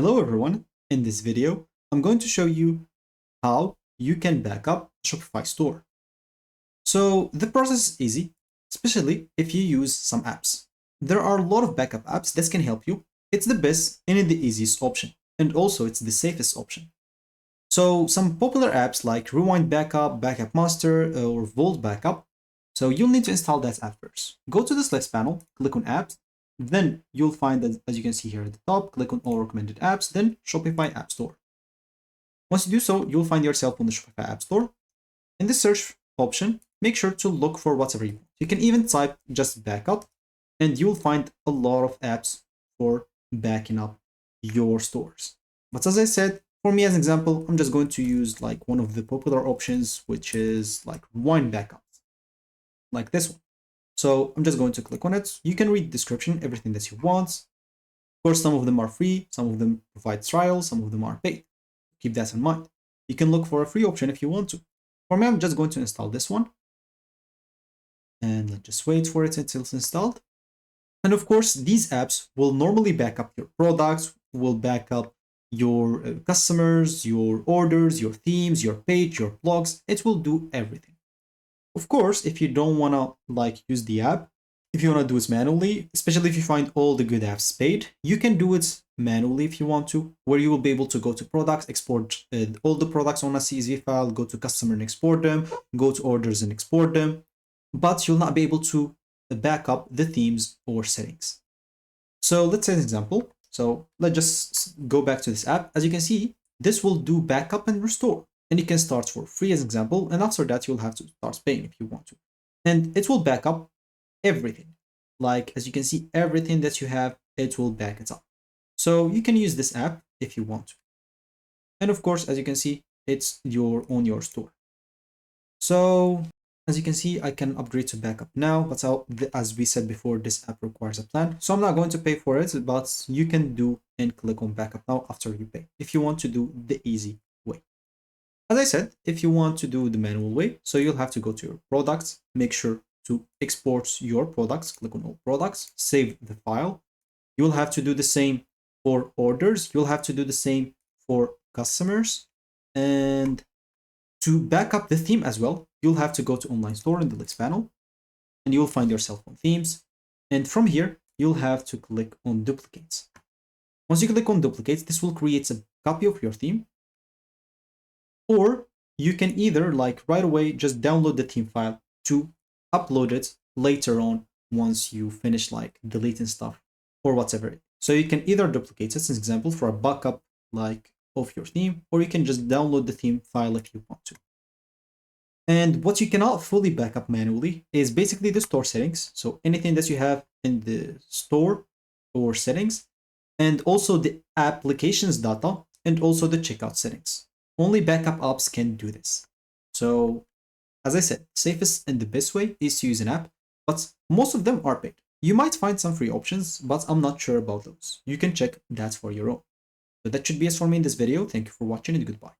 Hello everyone, in this video I'm going to show you how you can back up Shopify store. So the process is easy, especially if you use some apps. There are a lot of backup apps that can help you. It's the best and the easiest option, and also it's the safest option. So some popular apps like Rewind Backup, Backup Master, or Vault Backup. So you'll need to install that app first. Go to the selects panel, click on apps, then you'll find that, as you can see here at the top, click on all recommended apps, then Shopify App Store. Once you do so, you'll find yourself on the Shopify App Store. In the search option, make sure to look for whatever you want. You can even type just backup, and you'll find a lot of apps for backing up your stores. But as I said, for me as an example, I'm just going to use like one of the popular options, which is like Rewind Backups, like this one. So I'm just going to click on it. You can read the description, everything that you want. Of course, some of them are free, some of them provide trials, some of them are paid. Keep that in mind. You can look for a free option if you want to. For me, I'm just going to install this one. And let's just wait for it until it's installed. And of course, these apps will normally back up your products, will back up your customers, your orders, your themes, your page, your blogs. It will do everything. Of course, if you don't want to like use the app, if you want to do it manually, especially if you find all the good apps paid, you can do it manually if you want to, where you will be able to go to products, export all the products on a CSV file, go to customer and export them, go to orders and export them, but you'll not be able to back up the themes or settings. So let's say an example. So let's just go back to this app. As you can see, this will do backup and restore. And you can start for free as an example. And after that, you'll have to start paying if you want to. And it will back up everything. Like, as you can see, everything that you have, it will back it up. So you can use this app if you want to. And of course, as you can see, it's on your store. So as you can see, I can upgrade to backup now, but as we said before, this app requires a plan. So I'm not going to pay for it, but you can do and click on backup now after you pay, if you want to do the easy way. As I said, if you want to do the manual way, so you'll have to go to your products, make sure to export your products, click on all products, save the file. You'll have to do the same for orders. You'll have to do the same for customers. And to back up the theme as well, you'll have to go to online store in the list panel, and you'll find yourself on themes. And from here, you'll have to click on duplicates. Once you click on duplicates, this will create a copy of your theme. Or you can either like right away just download the theme file to upload it later on once you finish like deleting stuff or whatever. So you can either duplicate it, as an example, for a backup like of your theme, or you can just download the theme file if you want to. And what you cannot fully back up manually is basically the store settings. So anything that you have in the store or settings, and also the applications data, and also the checkout settings. Only backup apps can do this. So as I said, safest and the best way is to use an app, but most of them are paid. You might find some free options, but I'm not sure about those. You can check that for your own. So that should be it for me in this video. Thank you for watching and goodbye.